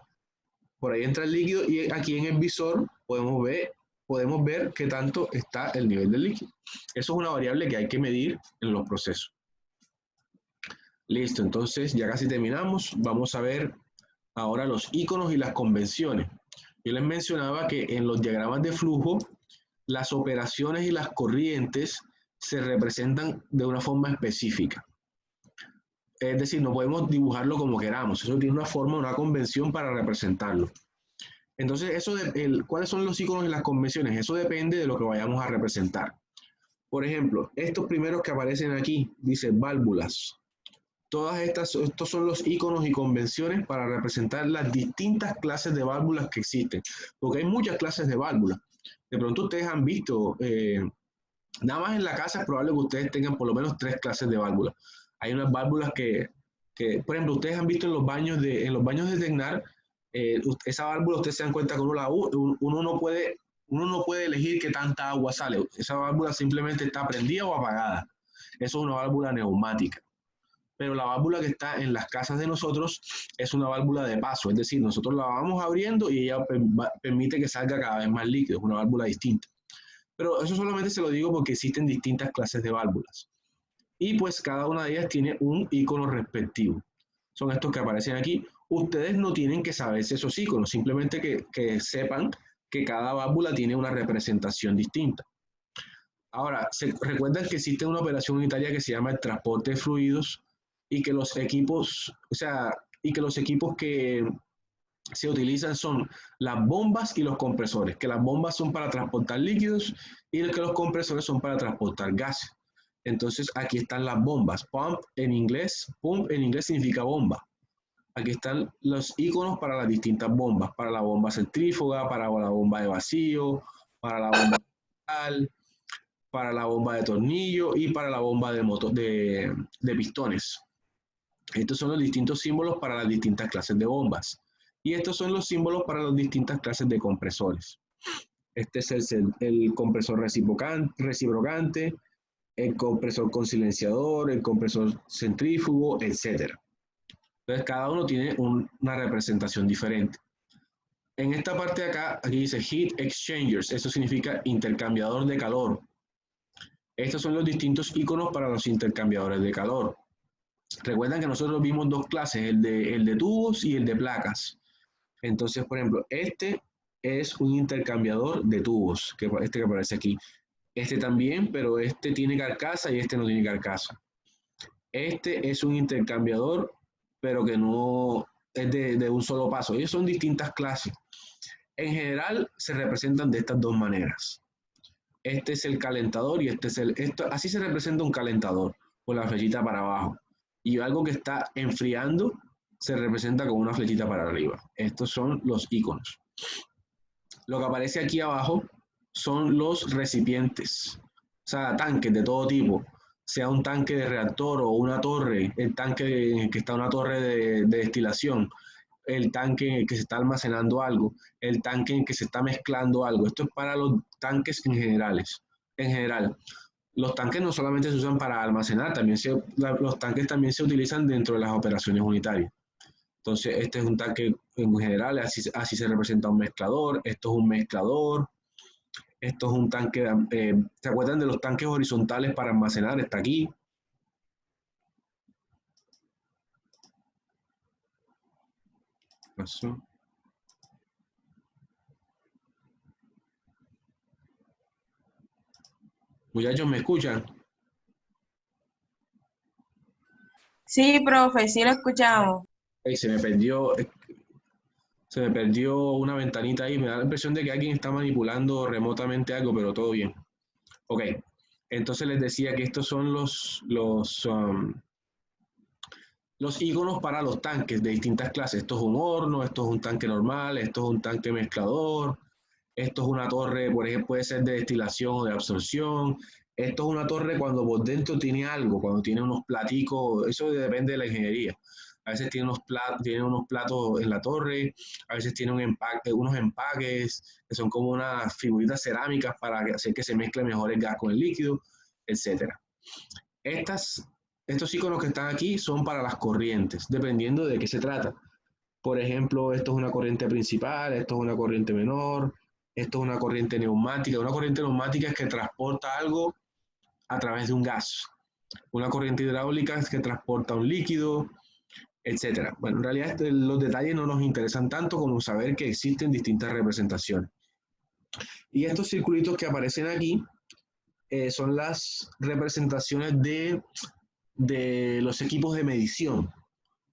Por ahí entra el líquido y aquí en el visor podemos ver qué tanto está el nivel del líquido. Eso es una variable que hay que medir en los procesos. Listo, entonces ya casi terminamos. Vamos a ver ahora los iconos y las convenciones. Yo les mencionaba que en los diagramas de flujo, las operaciones y las corrientes se representan de una forma específica. Es decir, no podemos dibujarlo como queramos. Eso tiene una forma, una convención para representarlo. Entonces, ¿cuáles son los iconos y las convenciones? Eso depende de lo que vayamos a representar. Por ejemplo, estos primeros que aparecen aquí, dice válvulas. Estos son los iconos y convenciones para representar las distintas clases de válvulas que existen. Porque hay muchas clases de válvulas. De pronto ustedes han visto, nada más en la casa es probable que ustedes tengan por lo menos 3 clases de válvulas. Hay unas válvulas que por ejemplo, ustedes han visto en los baños de Tecnar, esa válvula ustedes se dan cuenta que uno no puede elegir qué tanta agua sale. Esa válvula simplemente está prendida o apagada. Eso es una válvula neumática. Pero la válvula que está en las casas de nosotros es una válvula de paso, es decir, nosotros la vamos abriendo y ella permite que salga cada vez más líquido, es una válvula distinta. Pero eso solamente se lo digo porque existen distintas clases de válvulas. Y pues cada una de ellas tiene un icono respectivo. Son estos que aparecen aquí. Ustedes no tienen que saberse esos iconos, simplemente que sepan que cada válvula tiene una representación distinta. Ahora, recuerdan que existe una operación unitaria que se llama el transporte de fluidos y que los equipos, se utilizan son las bombas y los compresores, que las bombas son para transportar líquidos y que los compresores son para transportar gases. Entonces aquí están las bombas. Pump en inglés significa bomba. Aquí están los iconos para las distintas bombas, para la bomba centrífuga, para la bomba de vacío, para la bomba de para la bomba de tornillo y para la bomba de, de pistones. Estos son los distintos símbolos para las distintas clases de bombas. Y estos son los símbolos para las distintas clases de compresores. Este es el compresor reciprocante, el compresor con silenciador, el compresor centrífugo, etc. Entonces, cada uno tiene una representación diferente. En esta parte de acá, aquí dice Heat Exchangers. Eso significa intercambiador de calor. Estos son los distintos iconos para los intercambiadores de calor. Recuerdan que nosotros vimos dos clases, el de tubos y el de placas. Entonces, por ejemplo, este es un intercambiador de tubos, este que aparece aquí. Este también, pero este tiene carcasa y este no tiene carcasa. Este es un intercambiador, pero que no es de un solo paso. Ellos son distintas clases. En general, se representan de estas dos maneras. Este es el calentador y este es así se representa un calentador, con la flechita para abajo. Y algo que está enfriando se representa con una flechita para arriba. Estos son los iconos. Lo que aparece aquí abajo son los recipientes, o sea, tanques de todo tipo, sea un tanque de reactor o una torre, el tanque en el que está una torre de destilación, el tanque en el que se está almacenando algo, el tanque en el que se está mezclando algo. Esto es para los tanques en general. Los tanques no solamente se usan para almacenar, los tanques también se utilizan dentro de las operaciones unitarias. Entonces, este es un tanque en general, así se representa un mezclador, esto es un mezclador, esto es un tanque, ¿se acuerdan de los tanques horizontales para almacenar? Está aquí. Pasó. Muchachos, ¿me escuchan? Sí, profe, sí lo escuchamos. Hey, se me perdió una ventanita ahí. Me da la impresión de que alguien está manipulando remotamente algo, pero todo bien. Ok, entonces les decía que estos son los iconos para los tanques de distintas clases. Esto es un horno, esto es un tanque normal, esto es un tanque mezclador, esto es una torre, por ejemplo, puede ser de destilación o de absorción. Esto es una torre cuando por dentro tiene algo, cuando tiene unos platicos, eso depende de la ingeniería. A veces tiene unos platos en la torre, a veces tiene unos empaques que son como unas figuritas cerámicas para hacer que se mezcle mejor el gas con el líquido, etc. Estos iconos que están aquí son para las corrientes, dependiendo de qué se trata. Por ejemplo, esto es una corriente principal, esto es una corriente menor, esto es una corriente neumática. Una corriente neumática es que transporta algo a través de un gas. Una corriente hidráulica es que transporta un líquido, etc. Bueno, en realidad los detalles no nos interesan tanto como saber que existen distintas representaciones. Y estos circulitos que aparecen aquí son las representaciones de los equipos de medición,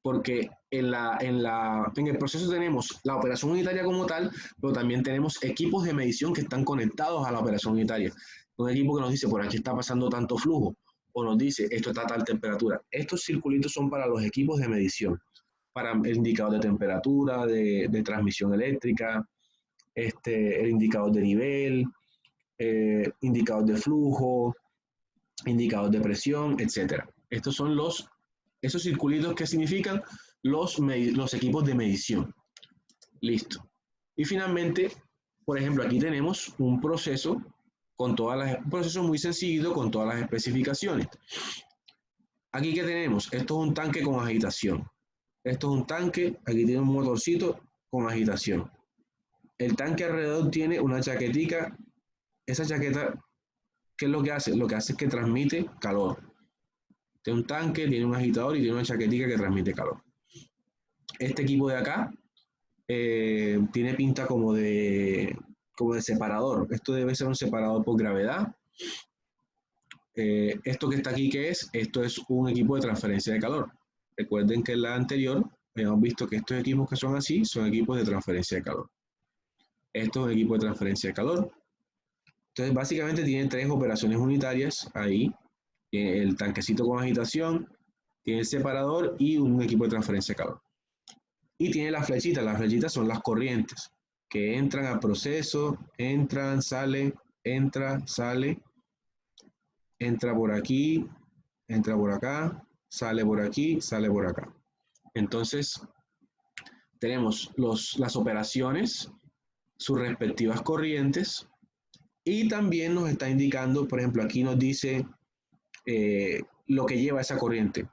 porque en el proceso tenemos la operación unitaria como tal, pero también tenemos equipos de medición que están conectados a la operación unitaria. Un equipo que nos dice, por aquí está pasando tanto flujo, o nos dice, esto está a tal temperatura. Estos circulitos son para los equipos de medición, para el indicador de temperatura, de transmisión eléctrica, el indicador de nivel, indicador de flujo, indicador de presión, etc. Estos son esos circulitos que significan los equipos de medición. Listo. Y finalmente, por ejemplo, aquí tenemos un proceso un proceso muy sencillo con todas las especificaciones. Aquí, ¿qué tenemos? Esto es un tanque con agitación. Esto es un tanque, aquí tiene un motorcito con agitación. El tanque alrededor tiene una chaquetica. Esa chaqueta, ¿qué es lo que hace? Lo que hace es que transmite calor. Tiene un tanque, tiene un agitador y tiene una chaquetica que transmite calor. Este equipo de acá tiene pinta como de separador. Esto debe ser un separador por gravedad. Esto que está aquí, ¿qué es? Esto es un equipo de transferencia de calor. Recuerden que en la anterior Hemos visto que estos equipos que son así son equipos de transferencia de calor. Esto es un equipo de transferencia de calor. Entonces, básicamente tiene 3 operaciones unitarias ahí. Tiene el tanquecito con agitación, tiene el separador y un equipo de transferencia de calor. Y tiene las flechitas. Las flechitas son las corrientes que entran al proceso, entran, sale, entra, sale, entra por aquí, entra por acá, sale por aquí, sale por acá. Entonces, tenemos las operaciones, sus respectivas corrientes, y también nos está indicando, por ejemplo, aquí nos dice lo que lleva esa corriente.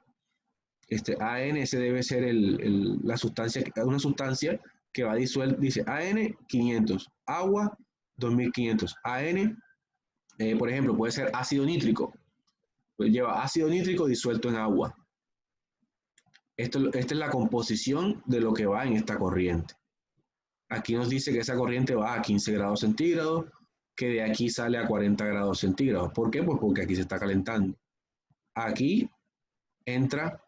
AN, ese debe ser la sustancia, una sustancia que va a disolver, dice AN 500, agua 2500, AN, por ejemplo, puede ser ácido nítrico, pues lleva ácido nítrico disuelto en agua. Esta es la composición de lo que va en esta corriente. Aquí nos dice que esa corriente va a 15 grados centígrados, que de aquí sale a 40 grados centígrados. ¿Por qué? Pues porque aquí se está calentando. Aquí entra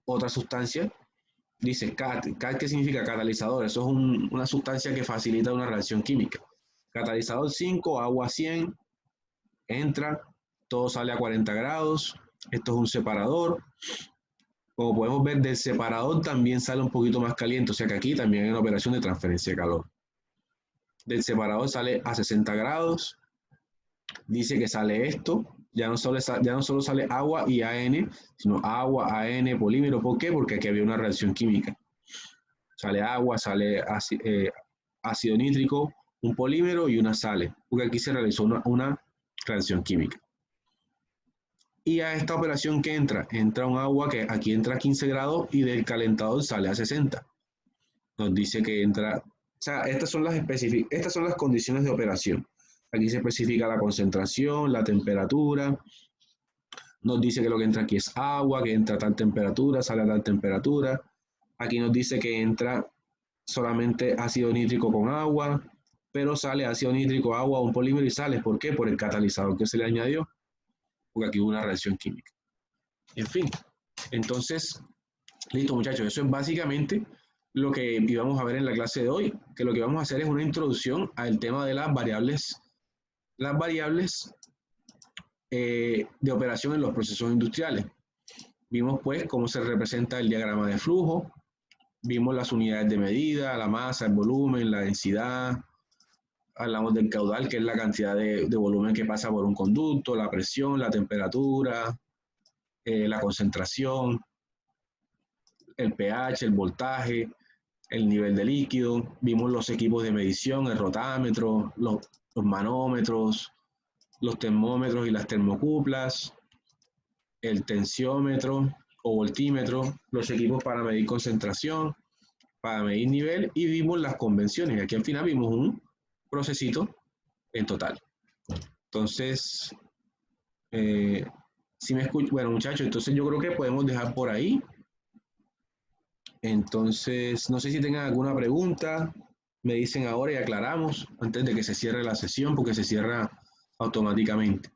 otra sustancia, dice CAT. ¿CAT qué significa? Catalizador. Eso es una sustancia que facilita una reacción química. Catalizador 5, agua 100, entra, todo sale a 40 grados. Esto es un separador. Como podemos ver, del separador también sale un poquito más caliente, o sea que aquí también hay una operación de transferencia de calor. Del separador sale a 60 grados, dice que sale esto, ya no solo sale agua y AN, sino agua, AN, polímero. ¿Por qué? Porque aquí había una reacción química. Sale agua, sale ácido nítrico, un polímero y una sale, porque aquí se realizó una reacción química. Y a esta operación que entra un agua que aquí entra a 15 grados y del calentador sale a 60. Nos dice que entra, o sea, estas son las condiciones de operación. Aquí se especifica la concentración, la temperatura. Nos dice que lo que entra aquí es agua, que entra a tal temperatura, sale a tal temperatura. Aquí nos dice que entra solamente ácido nítrico con agua, pero sale ácido nítrico, agua, un polímero y sale. ¿Por qué? Por el catalizador que se le añadió, porque aquí hubo una reacción química. En fin, entonces, listo muchachos, eso es básicamente lo que íbamos a ver en la clase de hoy, que lo que vamos a hacer es una introducción al tema de las variables de operación en los procesos industriales. Vimos pues cómo se representa el diagrama de flujo, vimos las unidades de medida, la masa, el volumen, la densidad, hablamos del caudal, que es la cantidad de volumen que pasa por un conducto, la presión, la temperatura, la concentración, el pH, el voltaje, el nivel de líquido. Vimos los equipos de medición, el rotámetro, los manómetros, los termómetros y las termocuplas, el tensiómetro o voltímetro, los equipos para medir concentración, para medir nivel, y vimos las convenciones. Aquí al final vimos un procesito en total. Entonces, si me escucho, bueno muchachos, entonces yo creo que podemos dejar por ahí. Entonces, no sé si tengan alguna pregunta, me dicen ahora y aclaramos antes de que se cierre la sesión, porque se cierra automáticamente.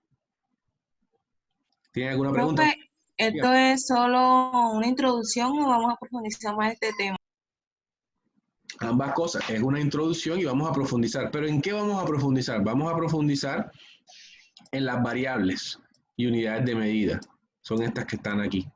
¿Tienen alguna pregunta? Profe, ¿esto es solo una introducción o vamos a profundizar más este tema? Ambas cosas, es una introducción y vamos a profundizar. ¿Pero en qué vamos a profundizar? Vamos a profundizar en las variables y unidades de medida. Son estas que están aquí.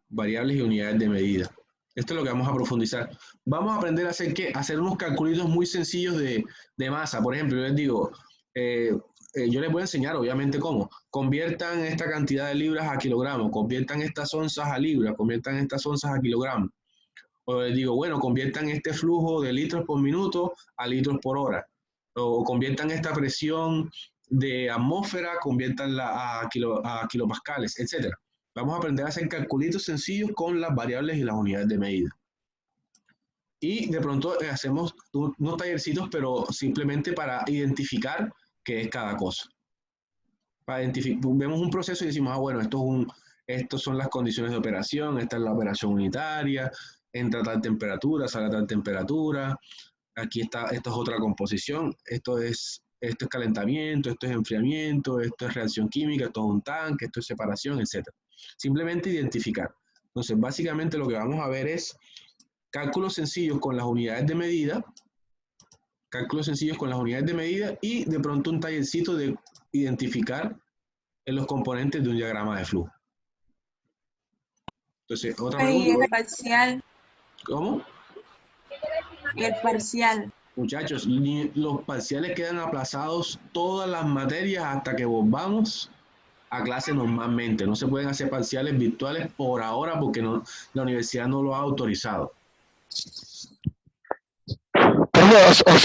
Variables y unidades de medida. Esto es lo que vamos a profundizar. Vamos a aprender a hacer ¿qué? Hacer unos calculitos muy sencillos de masa. Por ejemplo, yo les digo, yo les voy a enseñar obviamente cómo. Conviertan esta cantidad de libras a kilogramos, conviertan estas onzas a libras, conviertan estas onzas a kilogramos. O les digo, bueno, conviertan este flujo de litros por minuto a litros por hora. O conviertan esta presión de atmósfera, conviertanla a kilopascales, etc. Vamos a aprender a hacer calculitos sencillos con las variables y las unidades de medida. Y de pronto hacemos unos tallercitos, pero simplemente para identificar qué es cada cosa. Vemos un proceso y decimos, bueno, estos son las condiciones de operación, esta es la operación unitaria, entra a tal temperatura, sale a tal temperatura, aquí está, esto es otra composición, esto es calentamiento, esto es enfriamiento, esto es reacción química, esto es un tanque, esto es separación, etc. Simplemente identificar. Entonces, básicamente lo que vamos a ver es cálculos sencillos con las unidades de medida, y de pronto un tallercito de identificar en los componentes de un diagrama de flujo. Entonces, otra Y pregunta. el parcial, ¿Cómo? y el parcial. Muchachos, los parciales quedan aplazados todas las materias hasta que volvamos a clase normalmente. No se pueden hacer parciales virtuales por ahora porque no, la universidad no lo ha autorizado.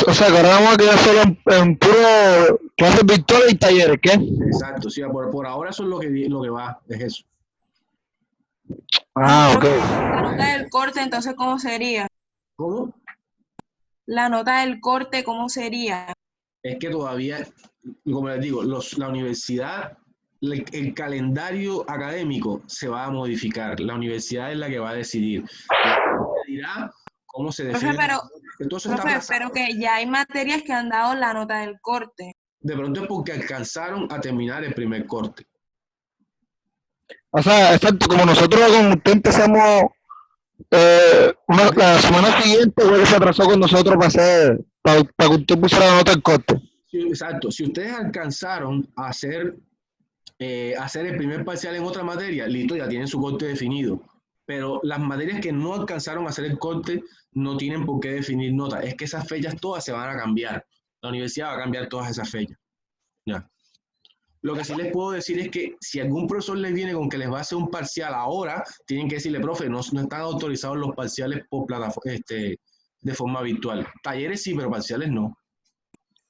O sea, que ahora vamos a quedar solo en puro clases virtuales y talleres, ¿qué? Exacto, sí, por ahora eso es lo que va, es eso. Ah, ok. La nota del corte, entonces, ¿cómo sería? ¿Cómo? La nota del corte, ¿cómo sería? Es que todavía, como les digo, la universidad, el calendario académico se va a modificar. La universidad es la que va a decidir. La dirá cómo se Profe, define. pero, Entonces está profe, aplazado. pero que ya hay materias que han dado la nota del corte. De pronto es porque alcanzaron a terminar el primer corte. O sea, exacto, como nosotros con usted empezamos la semana siguiente, luego se atrasó con nosotros para que usted pusiera la nota del corte. Sí, exacto. Si ustedes alcanzaron a hacer el primer parcial en otra materia, listo, ya tienen su corte definido. Pero las materias que no alcanzaron a hacer el corte no tienen por qué definir nota. Es que esas fechas todas se van a cambiar. La universidad va a cambiar todas esas fechas. Ya. Lo que sí les puedo decir es que si algún profesor les viene con que les va a hacer un parcial ahora, tienen que decirle, profe, no están autorizados los parciales por plataforma, de forma virtual. Talleres sí, pero parciales no.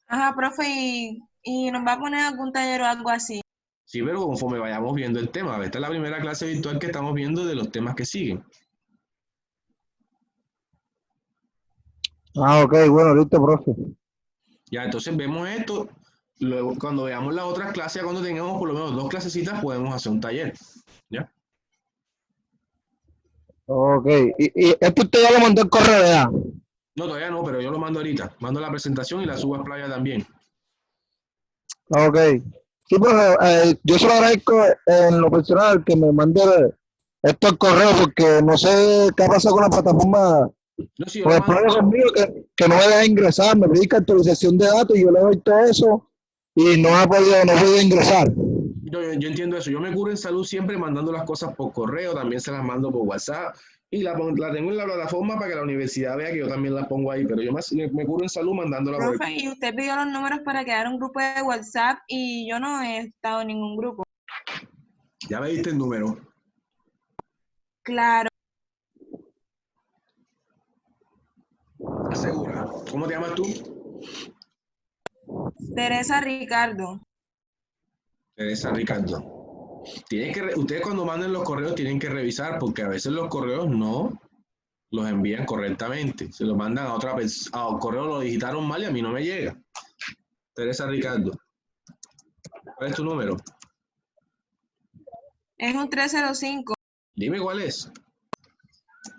Ajá, profe, y nos va a poner algún taller o algo así. Sí, pero conforme vayamos viendo el tema, esta es la primera clase virtual que estamos viendo de los temas que siguen. Ah, ok, bueno, listo, profe. Ya, entonces vemos esto. Luego, cuando veamos las otras clases, cuando tengamos por lo menos 2 clasecitas, podemos hacer un taller. ¿Ya? Ok, y esto usted ya lo mandó el correo, ¿verdad? No, todavía no, pero yo lo mando ahorita. Mando la presentación y la subo a Playa también. Ok. Sí, profe, yo se lo agradezco en lo personal que me mande esto al correo porque no sé qué ha pasado con la plataforma. No, sí, yo Pues lo el mando. problema conmigo que no me deja ingresar, me pide actualización de datos y yo le doy todo eso y no he podido ingresar. Yo entiendo eso. Yo me curo en salud siempre mandando las cosas por correo, también se las mando por WhatsApp y la tengo en la plataforma para que la universidad vea que yo también la pongo ahí, pero yo me curo en salud mandándola por Profe, y usted pidió los números para crear un grupo de WhatsApp y yo no he estado en ningún grupo. Ya me diste el número. Claro, ¿Estás segura? ¿Cómo te llamas tú? Teresa Ricardo. Teresa Ricardo. Ustedes cuando manden los correos tienen que revisar porque a veces los correos no los envían correctamente. Se los mandan a otra persona, a un correo lo digitaron mal y a mí no me llega. Teresa Ricardo. ¿Cuál es tu número? Es un 305. Dime cuál es.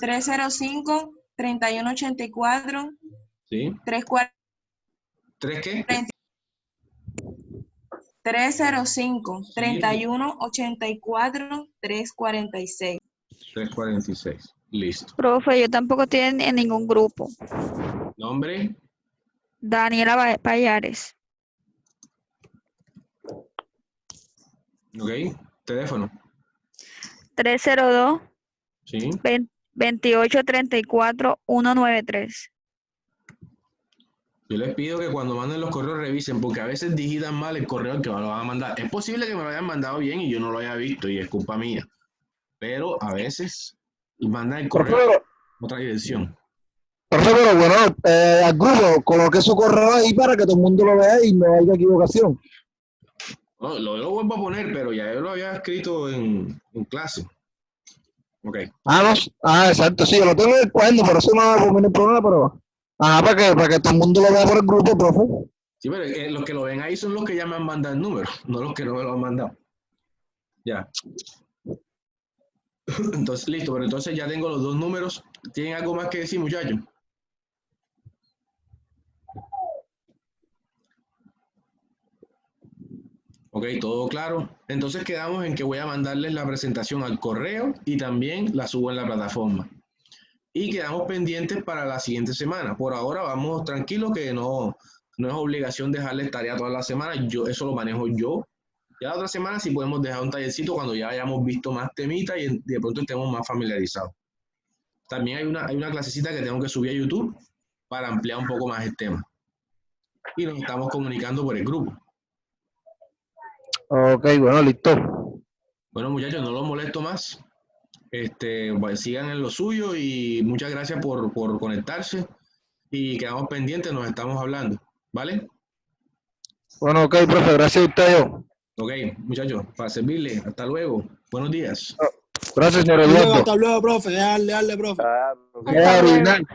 305-3184. ¿Sí? 34. ¿Tres qué? 305-3184-346. 346. Listo. Profe, yo tampoco estoy en ningún grupo. Nombre. Daniela Payares. Ok. Teléfono. 302 Sí. 2834 193. Yo les pido que cuando manden los correos revisen, porque a veces digitan mal el correo al que me lo van a mandar. Es posible que me lo hayan mandado bien y yo no lo haya visto y es culpa mía. Pero a veces mandan el correo Profe, a otra dirección. pero bueno, al grupo coloque su correo ahí para que todo el mundo lo vea y no haya equivocación. No, lo vuelvo a poner, pero ya yo lo había escrito en clase. Ok. Exacto, sí, yo lo tengo en el cuaderno, por eso no va a poner problema, pero para que todo el mundo lo vea por el grupo, profe. Sí, pero los que lo ven ahí son los que ya me han mandado el número, no los que no me lo han mandado. Ya. Entonces, listo, pero entonces ya tengo los 2 números. ¿Tienen algo más que decir, muchachos? Ok, todo claro. Entonces quedamos en que voy a mandarles la presentación al correo y también la subo en la plataforma. Y quedamos pendientes para la siguiente semana. Por ahora vamos tranquilos que no es obligación dejarles tarea toda la semana. Eso lo manejo yo. Ya la otra semana sí podemos dejar un tallercito cuando ya hayamos visto más temitas y de pronto estemos más familiarizados. También hay una clasecita que tengo que subir a YouTube para ampliar un poco más el tema. Y nos estamos comunicando por el grupo. Ok, bueno, listo. Bueno, muchachos, no los molesto más. Pues, sigan en lo suyo y muchas gracias por conectarse. Y quedamos pendientes, nos estamos hablando. ¿Vale? Bueno, ok, profe, gracias a usted. Ok, muchachos, para servirle. Hasta luego. Buenos días. Gracias, señor Hasta luego, Eduardo. hasta luego, profe. Dale, profe. Ah, Hasta luego. Original.